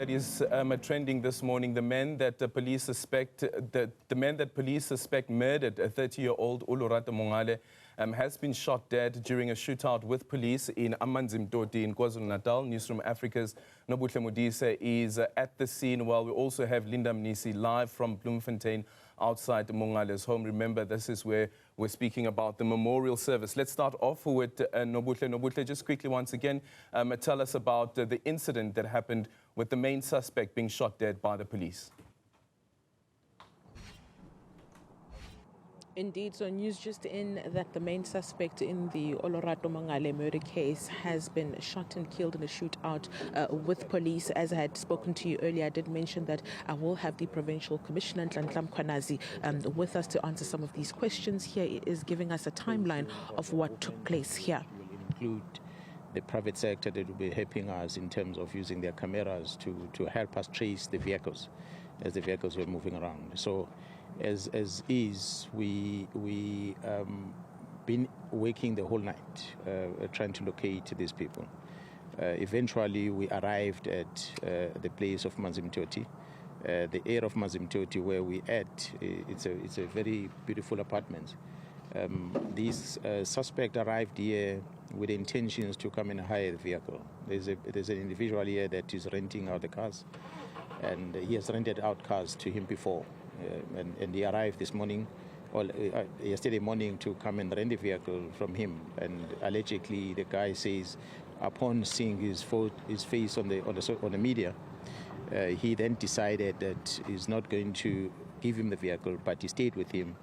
That is trending this morning. The man that police suspect murdered a 30-year-old Olorato Mongale has been shot dead during a shootout with police in Amanzimtoti in KwaZulu-Natal. Newzroom Afrika's Nobuhle Modise is at the scene, while we also have Linda Mnisi live from Bloemfontein outside Mongale's home. Remember, this is where we're speaking about the memorial service. Let's start off with Nobuhle. Nobuhle, just quickly once again, tell us about the incident that happened with the main suspect being shot dead by the police. Indeed, so news just in that the main suspect in the Olorato Mongale murder case has been shot and killed in a shootout with police. As I had spoken to you earlier, I did mention that I will have the Provincial Commissioner, Nhlanhla Mkhwanazi, with us to answer some of these questions. Here he is giving us a timeline of what took place here. Include the private sector that will be helping us in terms of using their cameras to help us trace the vehicles as the vehicles were moving around. So as is, we been working the whole night trying to locate these people. Eventually, we arrived at the place of Mazimtoti, the area of Mazimtoti where we at. It's a very beautiful apartment. This suspect arrived here with intentions to come and hire the vehicle. There's an individual here that is renting out the cars, and he has rented out cars to him before. And he arrived this morning, or yesterday morning, to come and rent the vehicle from him. And allegedly, the guy says, upon seeing his face on the media, he then decided that he's not going to give him the vehicle, but he stayed with him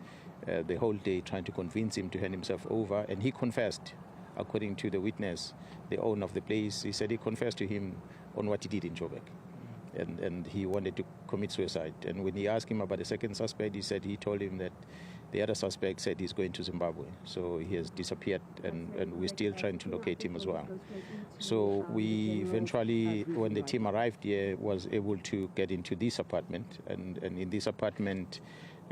the whole day, trying to convince him to hand himself over. And he confessed, according to the witness, the owner of the place. He said he confessed to him on what he did in Joburg. And he wanted to commit suicide. And when he asked him about the second suspect, he told him that the other suspect said he's going to Zimbabwe. So he has disappeared, and we're still trying to locate him as well. So we eventually, when the team arrived here, was able to get into this apartment. And in this apartment,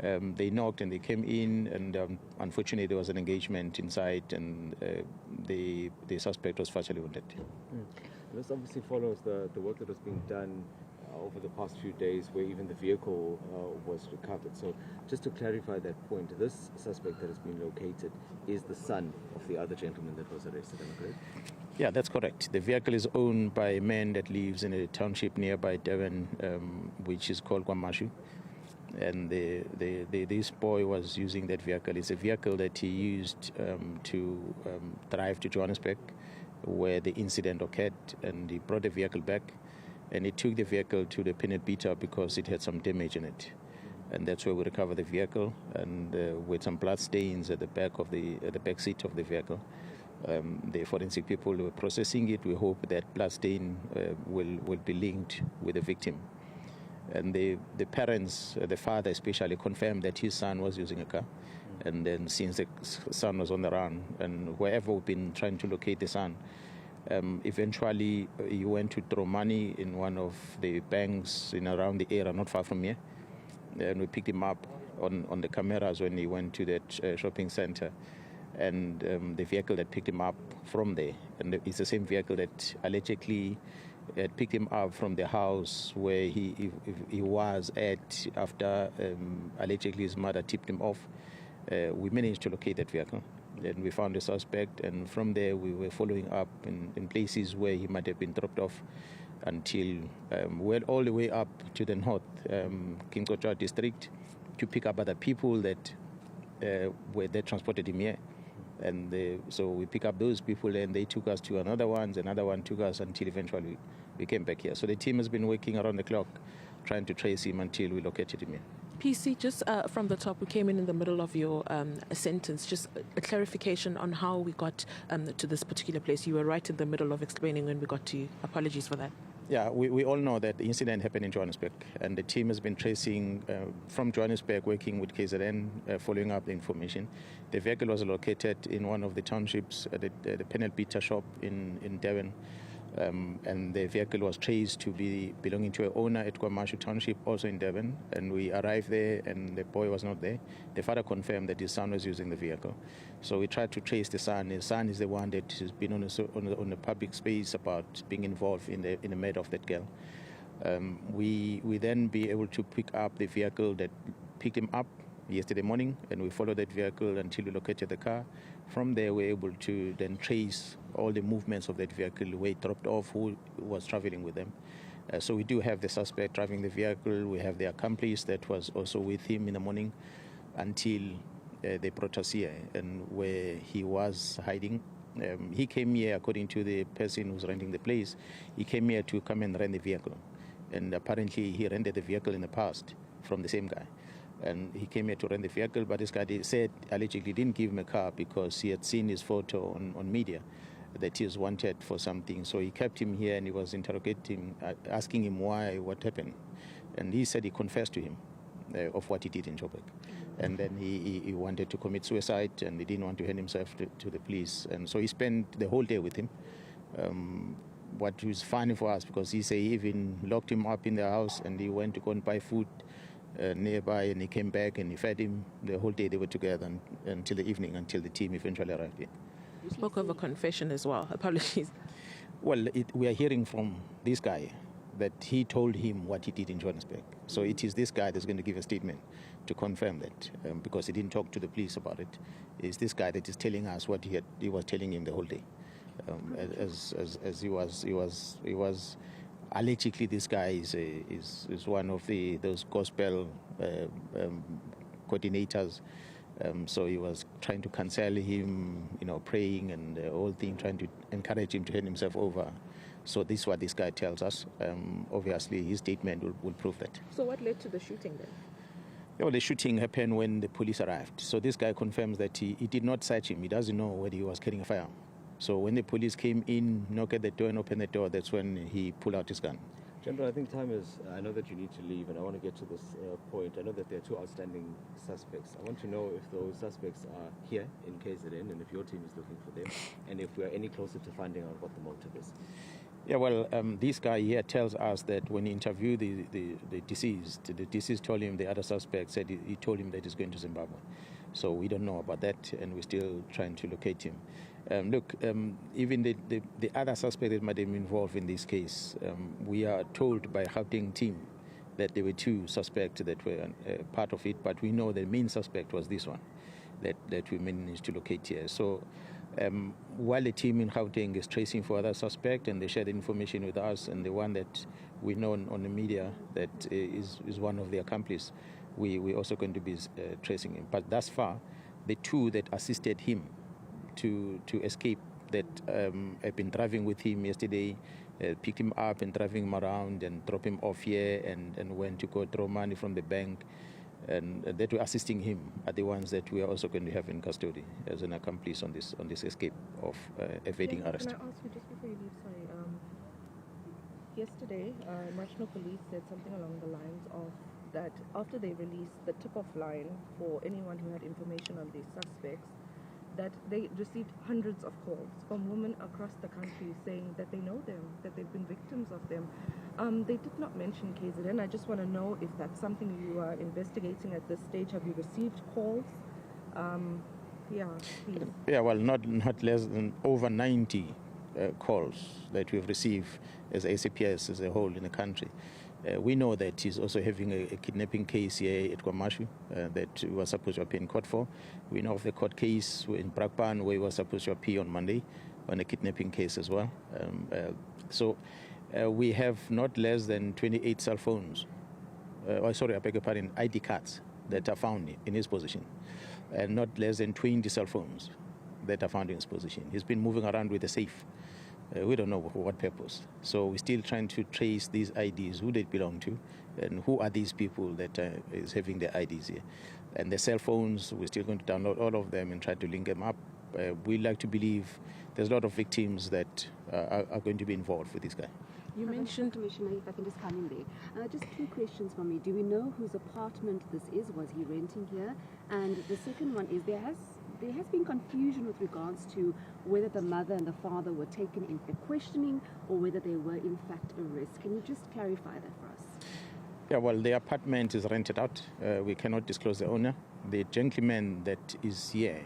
they knocked and they came in, and unfortunately there was an engagement inside, and the suspect was fatally wounded. This obviously follows the work that was being done over the past few days, where even the vehicle was recovered. So just to clarify that point, this suspect that has been located is the son of the other gentleman that was arrested, am I correct? Yeah, that's correct. The vehicle is owned by a man that lives in a township nearby Devon, which is called Kwamashu. And this boy was using that vehicle. It's a vehicle that he used to drive to Johannesburg, where the incident occurred, and he brought the vehicle back, and he took the vehicle to the penal beater because it had some damage in it. And that's where we recovered the vehicle, and with some blood stains at the back of the back seat of the vehicle. The forensic people were processing it. We hope that blood stain will be linked with the victim. And the parents, the father especially, confirmed that his son was using a car. And then since the son was on the run, and wherever we've been trying to locate the son, eventually he went to throw money in one of the banks in around the area, not far from here. And we picked him up on the cameras when he went to that shopping center. And the vehicle that picked him up from there, and it's the same vehicle that allegedly picked him up from the house where he was at after allegedly his mother tipped him off. We managed to locate that vehicle. Then we found the suspect, and from there we were following up in places where he might have been dropped off until we went all the way up to the north, King Kocha district, to pick up other people that transported him here. And so we pick up those people, and they took us to another one took us until eventually we came back here. So the team has been working around the clock trying to trace him until we located him here. PC, just from the top, we came in the middle of your sentence. Just a clarification on how we got to this particular place. You were right in the middle of explaining when we got to you. Apologies for that. Yeah, we all know that the incident happened in Johannesburg, and the team has been tracing from Johannesburg, working with KZN, following up the information. The vehicle was located in one of the townships at the penal beater shop in Devon. And the vehicle was traced to be belonging to an owner at Kwamashu Township, also in Devon. And we arrived there, and the boy was not there. The father confirmed that his son was using the vehicle. So we tried to trace the son. His son is the one that has been on the public space about being involved in the murder of that girl. We then be able to pick up the vehicle that picked him up yesterday morning, and we followed that vehicle until we located the car. From there, we're able to then trace all the movements of that vehicle, where it dropped off, who was traveling with them. So we do have the suspect driving the vehicle. We have the accomplice that was also with him in the morning until they brought us here, and where he was hiding. He came here, according to the person who's renting the place, he came here to come and rent the vehicle. And apparently he rented the vehicle in the past from the same guy. And he came here to rent the vehicle, but this guy said allegedly didn't give him a car because he had seen his photo on media that he was wanted for something. So he kept him here and he was interrogating, asking him why, what happened. And he said he confessed to him of what he did in Joburg. And then he wanted to commit suicide and he didn't want to hand himself to the police. And so he spent the whole day with him. What was funny for us, because he said he even locked him up in the house and he went to go and buy food nearby, and he came back and he fed him. The whole day they were together until the evening, until the team eventually arrived here. You spoke of a confession as well. Apologies. Well, we are hearing from this guy that he told him what he did in Johannesburg. So it is this guy that's going to give a statement to confirm that, because he didn't talk to the police about it. It's this guy that is telling us what he was telling him the whole day. As he was allegedly, this guy is one of those gospel coordinators. So he was trying to counsel him, praying and the whole thing, trying to encourage him to hand himself over. So this is what this guy tells us. Obviously, his statement will prove that. So what led to the shooting then? Yeah, well, the shooting happened when the police arrived. So this guy confirms that he did not search him. He doesn't know whether he was carrying a firearm. So when the police came in, knocked at the door and opened the door, that's when he pulled out his gun. General, I think time is, I know that you need to leave, and I want to get to this point. I know that there are two outstanding suspects. I want to know if those suspects are here in KZN and if your team is looking for them, and if we are any closer to finding out what the motive is. Yeah, well, this guy here tells us that when he interviewed the deceased told him, the other suspect said he told him that he's going to Zimbabwe. So we don't know about that, and we're still trying to locate him. Even the other suspect that might have been involved in this case, we are told by Gauteng team that there were two suspects that were part of it, but we know the main suspect was this one that we managed to locate here. So while the team in Gauteng is tracing for other suspects and they share the information with us, and the one that we know on the media that is one of the accomplices, we're also going to be tracing him. But thus far, the two that assisted him to escape, that have been driving with him yesterday, picked him up and driving him around and drop him off here and went to go draw money from the bank, and that were assisting him are the ones that we are also going to have in custody as an accomplice on this escape of evading arrest. Can I ask you just before you leave, sorry, yesterday National Police said something along the lines of that after they released the tip-off line for anyone who had information on these suspects, that they received hundreds of calls from women across the country saying that they know them, that they've been victims of them. They did not mention KZN. I just want to know if that's something you are investigating at this stage. Have you received calls? Yeah, please. Yeah, well, not less than over 90 calls that we've received as ACPS as a whole in the country. We know that he's also having a kidnapping case here at KwaMashu that we were supposed to appear in court for. We know of the court case in Brakpan where we were supposed to appear on Monday on a kidnapping case as well. So we have not less than 28 cell phones, I beg your pardon, ID cards that are found in his possession, and not less than 20 cell phones that are found in his possession. He's been moving around with a safe. We don't know for what purpose. So we're still trying to trace these IDs, who they belong to, and who are these people that is having their IDs here. And the cell phones, we're still going to download all of them and try to link them up. We like to believe there's a lot of victims that are going to be involved with this guy. You mentioned, Commissioner, if I can just come in there. Just two questions for me. Do we know whose apartment this is? Was he renting here? And the second one is there has been confusion with regards to whether the mother and the father were taken in for questioning or whether they were in fact arrested. Can you just clarify that for us? Yeah, well, the apartment is rented out. We cannot disclose the owner. The gentleman that is here,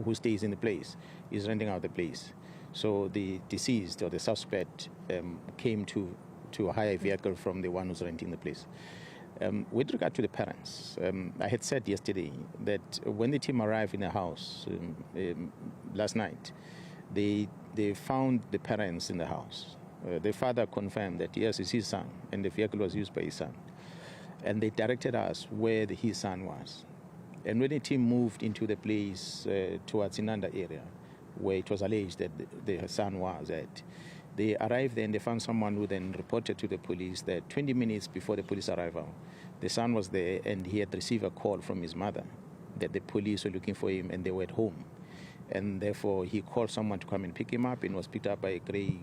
who stays in the place, is renting out the place. So the deceased or the suspect came to to hire a vehicle from the one who's renting the place. With regard to the parents, I had said yesterday that when the team arrived in the house last night, they found the parents in the house. The father confirmed that yes, it's his son, and the vehicle was used by his son. And they directed us where his son was. And when the team moved into the place towards Inanda area, where it was alleged that the son was at, they arrived there and they found someone who then reported to the police that 20 minutes before the police arrival, the son was there and he had received a call from his mother that the police were looking for him and they were at home. And therefore he called someone to come and pick him up and was picked up by a grey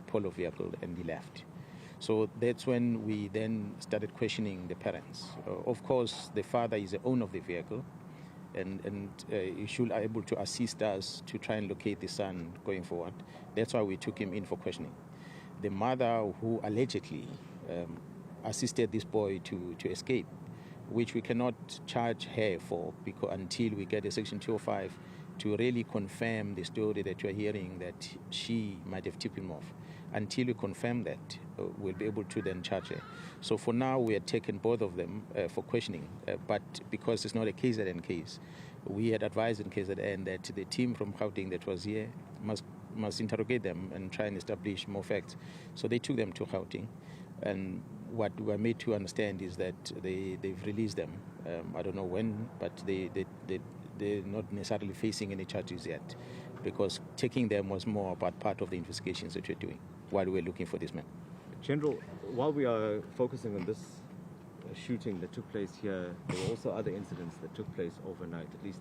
polo vehicle and he left. So that's when we then started questioning the parents. Of course, the father is the owner of the vehicle and he should be able to assist us to try and locate the son going forward. That's why we took him in for questioning. The mother who allegedly assisted this boy to escape, which we cannot charge her for until we get a Section 205 to really confirm the story that you're hearing that she might have tipped him off. Until we confirm that, we'll be able to then charge her. So for now, we had taken both of them for questioning, but because it's not a KZN case, we had advised in KZN that the team from Gauteng that was here must interrogate them and try and establish more facts. So they took them to Gauteng, and what we're made to understand is that they've released them. I don't know when, but they're not necessarily facing any charges yet, because taking them was more about part of the investigations that we're doing while we're looking for this man. General, while we are focusing on this shooting that took place here, there were also other incidents that took place overnight. At least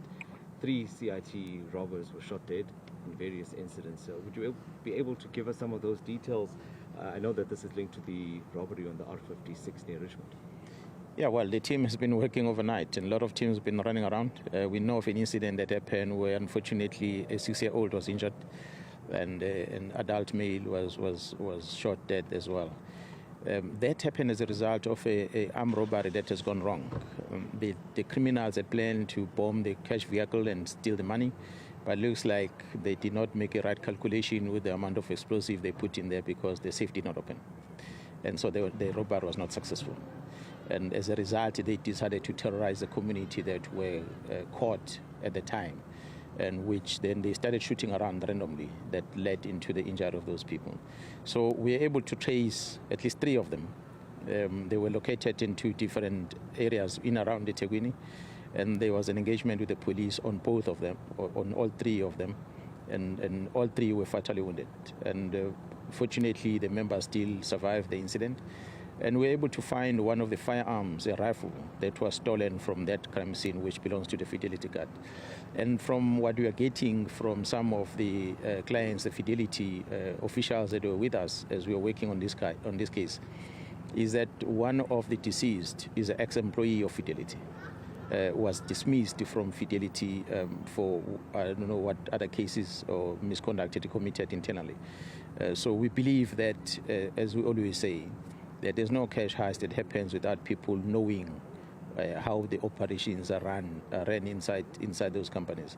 3 CIT robbers were shot dead in various incidents. So would you be able to give us some of those details? I know that this is linked to the robbery on the R56 near Richmond. Yeah, well, the team has been working overnight and a lot of teams have been running around. We know of an incident that happened where unfortunately a 6-year-old was injured and an adult male was shot dead as well. That happened as a result of an armed robbery that has gone wrong. The criminals had planned to bomb the cash vehicle and steal the money, but it looks like they did not make a right calculation with the amount of explosive they put in there because the safe did not open. And so the robbery was not successful. And as a result, they decided to terrorize the community that were caught at the time, and which then they started shooting around randomly that led into the injury of those people. So we were able to trace at least 3 of them. They were located in 2 different areas in around the Tegwini, and there was an engagement with the police on both of them, on all 3 of them, and all 3 were fatally wounded. And fortunately, the members still survived the incident. And we were able to find one of the firearms, a rifle, that was stolen from that crime scene, which belongs to the Fidelity Guard. And from what we are getting from some of the clients, the Fidelity officials that were with us as we were working on this case, is that one of the deceased is an ex-employee of Fidelity, was dismissed from Fidelity for I don't know what other cases or misconduct that he committed internally. So we believe that, as we always say, that there's no cash heist that happens without people knowing how the operations are ran inside those companies.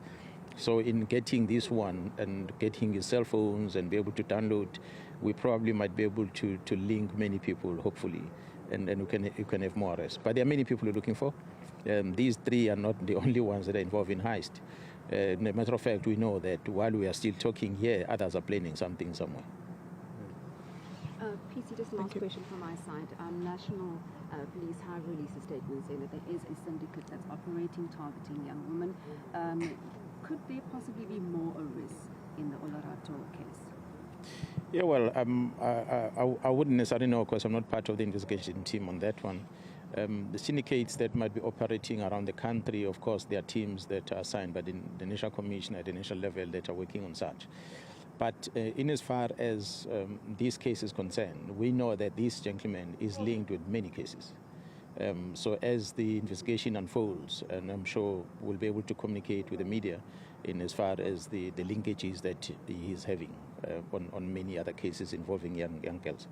So in getting this one and getting his cell phones and be able to download, we probably might be able to link many people, hopefully, and you can have more arrests. But there are many people we're looking for. These 3 are not the only ones that are involved in heist. As a matter of fact, we know that while we are still talking here, others are planning something somewhere. PC, just last question from my side. National Police have released a statement saying that there is a syndicate that's operating targeting young women. Could there possibly be more arrests in the Olorato case? Yeah, well, I wouldn't necessarily know because I'm not part of the investigation team on that one. The syndicates that might be operating around the country, of course, there are teams that are assigned by the National Commission at the national level that are working on such. But in as far as this case is concerned, we know that this gentleman is linked with many cases. So as the investigation unfolds, and I'm sure we'll be able to communicate with the media in as far as the linkages that he is having on many other cases involving young girls.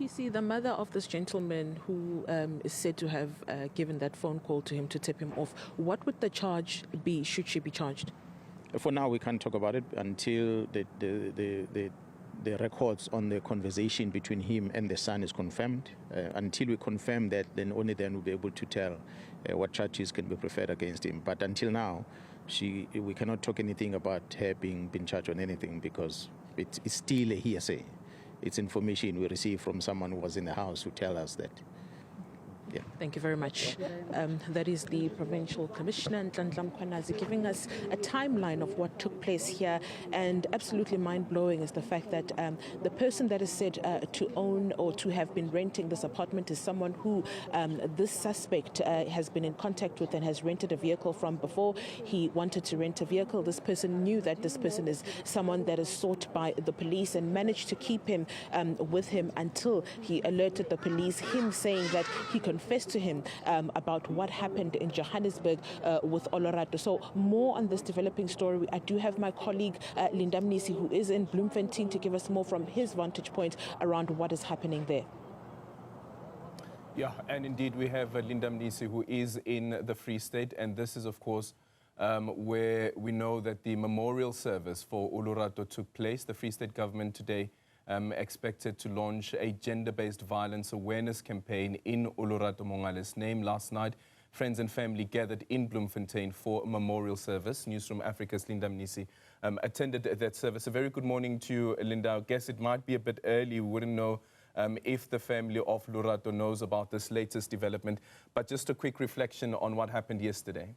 PC, the mother of this gentleman who is said to have given that phone call to him to tip him off, what would the charge be, should she be charged? For now, we can't talk about it until the the records on the conversation between him and the son is confirmed. Until we confirm that, then only then we'll be able to tell what charges can be preferred against him. But until now, we cannot talk anything about her being charged on anything because it's still a hearsay. It's information we receive from someone who was in the house who tell us that. Yeah. Thank you very much. That is the Provincial Commissioner, Nhlanhla Mkhwanazi, giving us a timeline of what took place here. And absolutely mind-blowing is the fact that the person that is said to own or to have been renting this apartment is someone who this suspect has been in contact with and has rented a vehicle from before. He wanted to rent a vehicle. This person knew that this person is someone that is sought by the police and managed to keep him with him until he alerted the police, him saying that he confessed to him about what happened in Johannesburg with Olorato. So more on this developing story. I do have my colleague Linda Mnisi, who is in Bloemfontein, to give us more from his vantage point around what is happening there. Yeah, and indeed we have Linda Mnisi, who is in the Free State, and this is, of course, where we know that the memorial service for Olorato took place. The Free State government today expected to launch a gender-based violence awareness campaign in Olorato Mongale's name. Last night, friends and family gathered in Bloemfontein for a memorial service. Newzroom Afrika's Linda Mnisi attended that service. A very good morning to you, Linda. I guess it might be a bit early. We wouldn't know if the family of Olorato knows about this latest development, but just a quick reflection on what happened yesterday.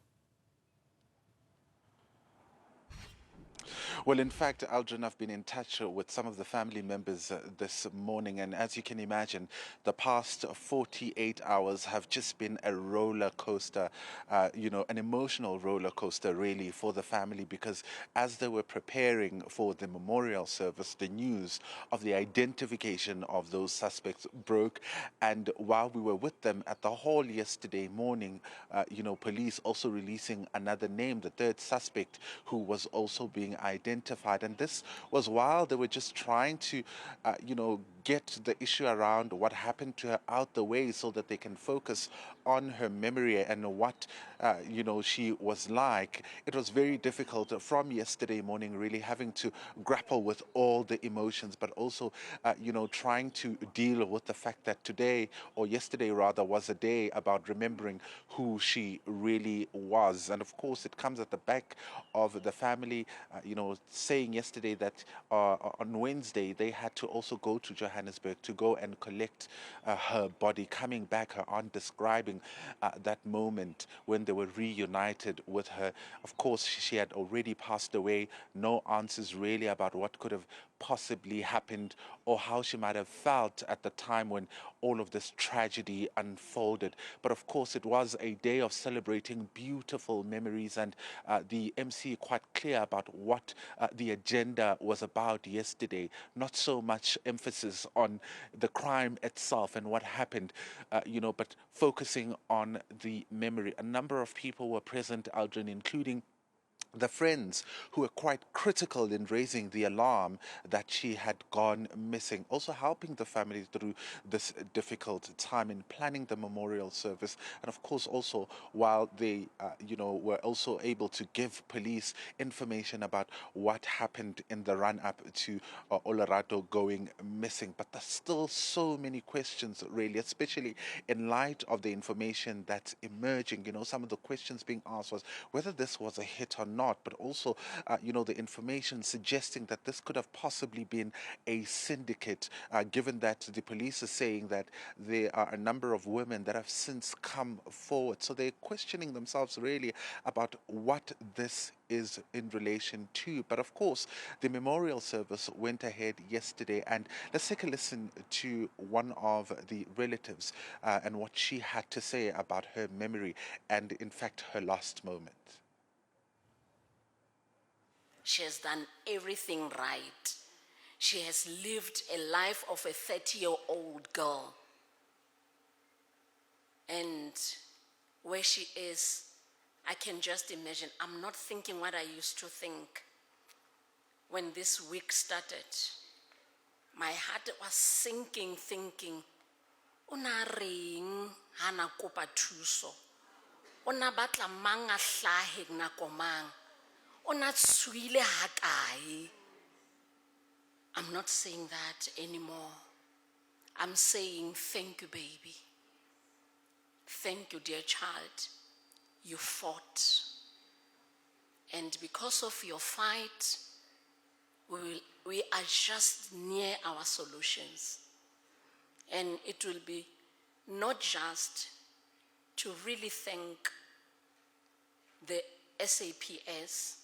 Well, in fact, Aldrin, I've been in touch with some of the family members this morning, and as you can imagine, the past 48 hours have just been a roller coaster, an emotional roller coaster, really, for the family, because as they were preparing for the memorial service, the news of the identification of those suspects broke, and while we were with them at the hall yesterday morning, police also releasing another name, the third suspect, who was also being identified. And this was while they were just trying to, get the issue around what happened to her out the way so that they can focus on her memory and what, she was like. It was very difficult from yesterday morning, really having to grapple with all the emotions, but also, trying to deal with the fact that today, or yesterday rather, was a day about remembering who she really was. And of course, it comes at the back of the family, saying yesterday that on Wednesday they had to also go to Johannesburg to go and collect her body. Coming back, her aunt describing that moment when they were reunited with her. Of course, she had already passed away. No answers really about what could have possibly happened or how she might have felt at the time when all of this tragedy unfolded. But of course, it was a day of celebrating beautiful memories, and the MC quite clear about what the agenda was about yesterday. Not so much emphasis on the crime itself and what happened, but focusing on the memory. A number of people were present, Aldrin, including the friends who were quite critical in raising the alarm that she had gone missing, also helping the family through this difficult time in planning the memorial service. And of course, also while they, were also able to give police information about what happened in the run-up to Olorato going missing. But there's still so many questions, really, especially in light of the information that's emerging. Some of the questions being asked was whether this was a hit or not, but also, the information suggesting that this could have possibly been a syndicate, given that the police are saying that there are a number of women that have since come forward. So they're questioning themselves really about what this is in relation to. But of course, the memorial service went ahead yesterday, and let's take a listen to one of the relatives and what she had to say about her memory and, in fact, her last moment. She has done everything right. She has lived a life of a 30-year-old girl. And where she is, I can just imagine. I'm not thinking what I used to think when this week started. My heart was sinking, thinking, Una reng hana kopa thuso. Una batla manga hlahe, na komang. Ona tswile ha kae. I'm not saying that anymore. I'm saying thank you, baby. Thank you, dear child. You fought. And because of your fight, we are just near our solutions. And it will be not just to really thank the SAPS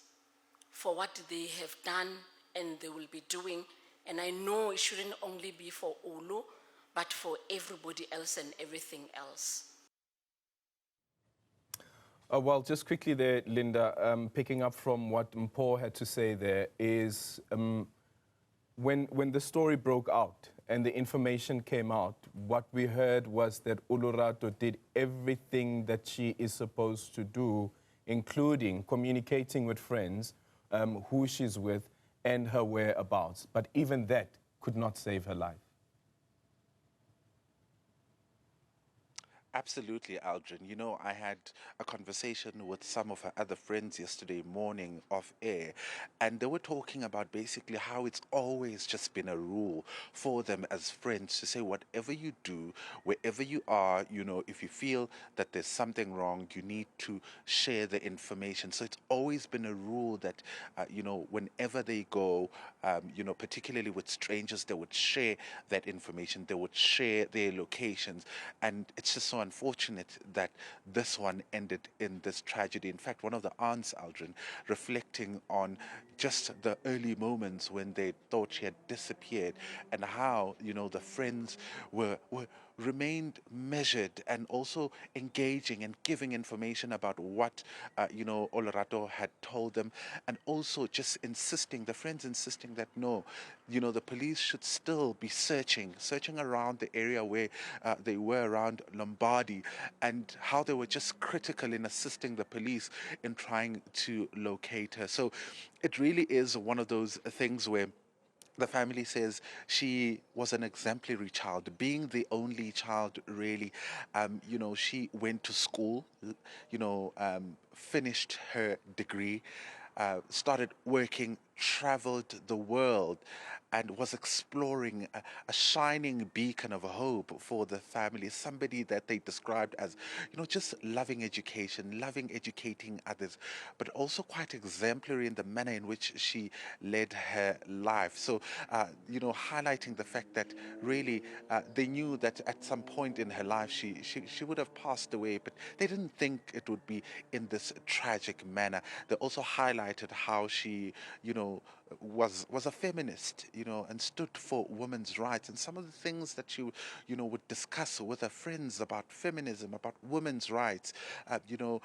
for what they have done and they will be doing. And I know it shouldn't only be for Ulu, but for everybody else and everything else. Well, just quickly there, Linda, picking up from what Mpho had to say there is when the story broke out and the information came out, what we heard was that Olorato did everything that she is supposed to do, including communicating with friends, who she's with, and her whereabouts. But even that could not save her life. Absolutely, Aldrin. You know, I had a conversation with some of her other friends yesterday morning off air, and they were talking about basically how it's always just been a rule for them as friends to say whatever you do, wherever you are, you know, if you feel that there's something wrong, you need to share the information. So it's always been a rule that, you know, whenever they go, you know, particularly with strangers, they would share that information, they would share their locations, and it's just so unfortunate that this one ended in this tragedy. In fact, one of the aunts, Aldrin, reflecting on just the early moments when they thought she had disappeared and how, you know, the friends remained measured and also engaging and giving information about what, you know, Olorato had told them, and also just insisting, the friends insisting that no, you know, the police should still be searching around the area where they were around Lombardy, and how they were just critical in assisting the police in trying to locate her. So it really is one of those things where the family says she was an exemplary child, being the only child, really. You know, she went to school, you know, finished her degree, started working, traveled the world, and was exploring a shining beacon of hope for the family, somebody that they described as, you know, just loving education, loving educating others, but also quite exemplary in the manner in which she led her life. So, you know, highlighting the fact that really they knew that at some point in her life she would have passed away, but they didn't think it would be in this tragic manner. They also highlighted how she, you know, was a feminist, you know, and stood for women's rights, and some of the things that you know, would discuss with her friends about feminism, about women's rights, you know,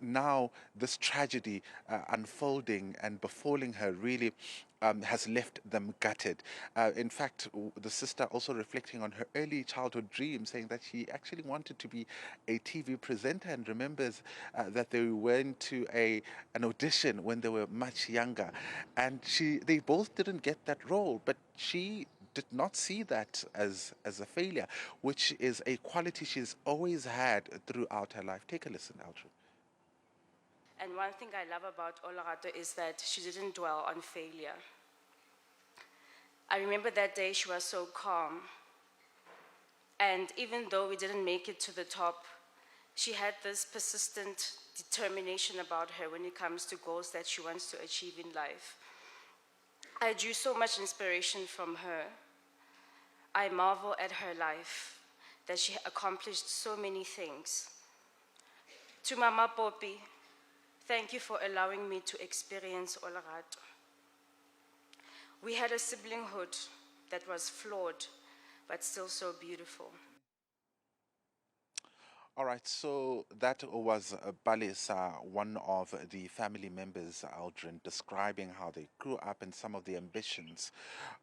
now this tragedy unfolding and befalling her really has left them gutted. In fact, the sister also reflecting on her early childhood dreams, saying that she actually wanted to be a TV presenter, and remembers that they went to an audition when they were much younger, and they both didn't get that role, but she did not see that as a failure, which is a quality she's always had throughout her life. Take a listen, Aldrin. And one thing I love about Olorato is that she didn't dwell on failure. I remember that day she was so calm. And even though we didn't make it to the top, she had this persistent determination about her when it comes to goals that she wants to achieve in life. I drew so much inspiration from her. I marvel at her life, that she accomplished so many things. To Mama Poppy, thank you for allowing me to experience Olorato. We had a siblinghood that was flawed, but still so beautiful. All right, so that was Balisa, one of the family members, Aldrin, describing how they grew up and some of the ambitions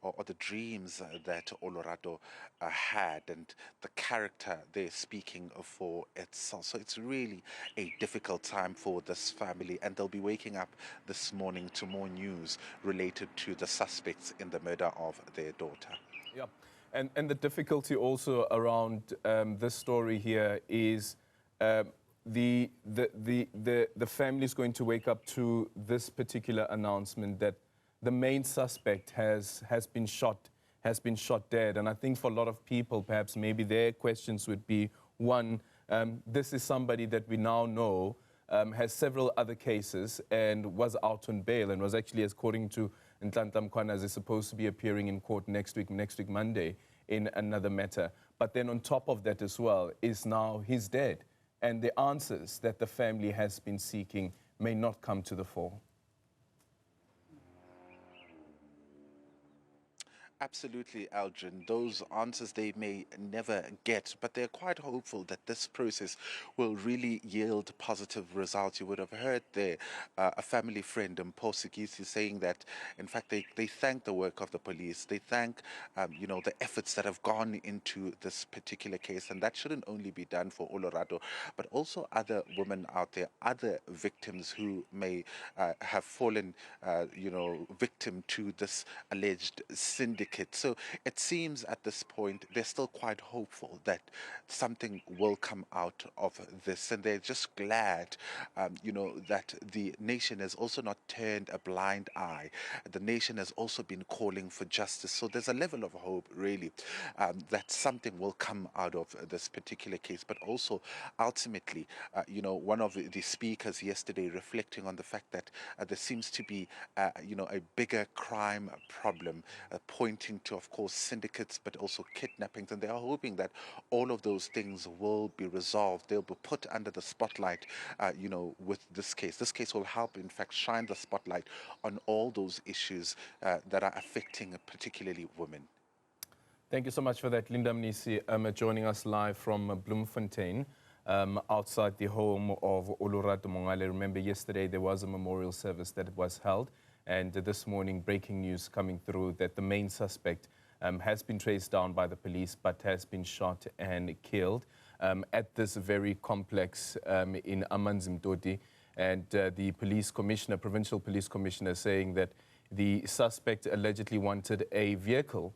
or the dreams that Olorato had, and the character they're speaking for itself. So it's really a difficult time for this family, and they'll be waking up this morning to more news related to the suspects in the murder of their daughter. Yeah. And the difficulty also around this story here is the family is going to wake up to this particular announcement that the main suspect has been shot dead. And I think for a lot of people, perhaps maybe their questions would be, one, this is somebody that we now know has several other cases and was out on bail and was actually, according to Nhlanhla Mkhwanazi, is supposed to be appearing in court next week Monday, in another matter. But then on top of that as well is now he's dead. And the answers that the family has been seeking may not come to the fore. Absolutely, Aldrin. Those answers they may never get, but they're quite hopeful that this process will really yield positive results. You would have heard there a family friend, Mkhwanazi, saying that, in fact, they thank the work of the police. They thank, the efforts that have gone into this particular case, and that shouldn't only be done for Olorato, but also other women out there, other victims who may have fallen, victim to this alleged syndicate. So it seems at this point they're still quite hopeful that something will come out of this, and they're just glad, that the nation has also not turned a blind eye. The nation has also been calling for justice. So there's a level of hope, really, that something will come out of this particular case. But also, ultimately, one of the speakers yesterday reflecting on the fact that there seems to be, a bigger crime problem, pointing to, of course, syndicates, but also kidnappings. And they are hoping that all of those things will be resolved. They'll be put under the spotlight, with this case. This case will help, in fact, shine the spotlight on all those issues that are affecting particularly women. Thank you so much for that, Linda Mnisi, joining us live from Bloemfontein, outside the home of Olorato Mongale. Remember, yesterday there was a memorial service that was held, and this morning, breaking news coming through that the main suspect has been traced down by the police, but has been shot and killed at this very complex in Amanzimtoti. And the police commissioner, provincial police commissioner, saying that the suspect allegedly wanted a vehicle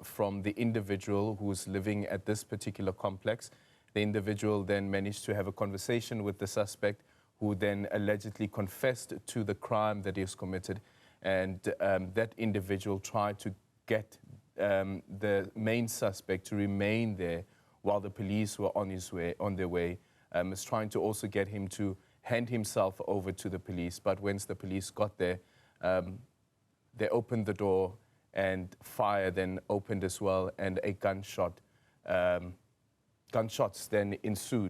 from the individual who's living at this particular complex. The individual then managed to have a conversation with the suspect, who then allegedly confessed to the crime that he has committed. And that individual tried to get the main suspect to remain there while the police were on their way. Is trying to also get him to hand himself over to the police. But once the police got there, they opened the door and fire then opened as well, and a gunshots then ensued.